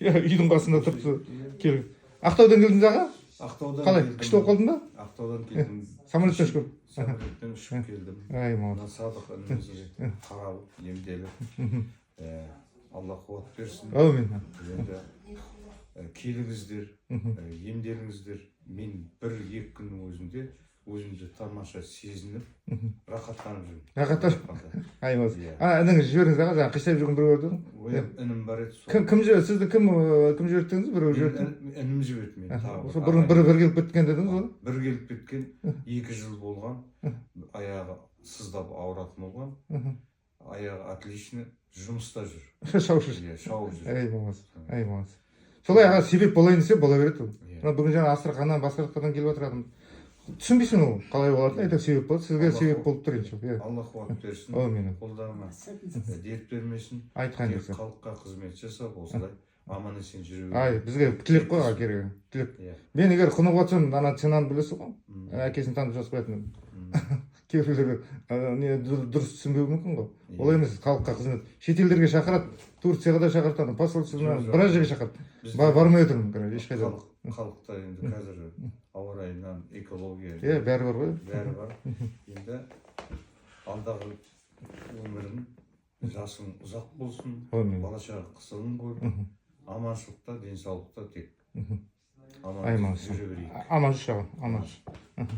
үйдің қасында тұрыпты. Кел. Ақтаудан келдіңіз аға? Ақтаудан Қалай? келдім. Күшті болып қалдың ба? Ақтаудан келдім. Самолеттен ұшып. Самолеттен ұшып келдім. Ай, Мына молодец. Садық інімізге қаралып, емделіп. Алла қуат берсін. Әумин. Енді келіңіздер, емделіңіздер. Мен 1-2 күннің өзінде өзімді тамаша сезініп, рахаттанып жүрмін. Рахаттанып. Ай, молодец. Ініңіз жіберіңіз аға, жаңа қисайып жүрген біреу көрді. Інім бар еді. Кім жіберді? Сізді кім жібердіңіз? Біреу жіберді? Інім жіберді мені. Осы бір келіп кеткен дедіңіз ғой? Бір келіп кеткен, 2 жыл болған, аяғы сыздап ауыратын болған, аяғы отлично, жұмыста жүр. Шауып жүр. Шауып жүр. Ай, молодец. Ай, молодец. Солай аға себеп болайын десе бола береді. Бүгін жаңа Астраханнан, басқа жақтардан келіп отырадым. Түсінбейсің ол қалай болатынын, әйтеуір себеп болады. Сізге себеп болып тұр енді. Алла қуат берсін. Әумин. Қолдарына дерт бермесін. Айтқан Тек десе. халыққа қызмет жасап, осылай аман есен жүре беру. Ай, бізге тілек қой аға керек. Тілек. Мен егер құнығып отырсам, ана Ценаны білесіз ғой? Әкесін танып жазып қоятын. Кейбіреулер дұрыс түсінбеуі мүмкін ғой. Олай емес, халыққа қызмет. Шетелдерге шақырады, Турцияға да шақыртады, посольствоны біраз жерге шақырады. Бармай отырмын, ешқайда. Халықта енді қазір ауа райынан экология. Бәрі бар ғой. Бәрі бар. Енді алдағы өмірің, жасың ұзақ болсын, бала шаға қысылың көп, аманшылықта, денсаулықта тек. Аман жүре берейік. Аман жүр, аман жүр.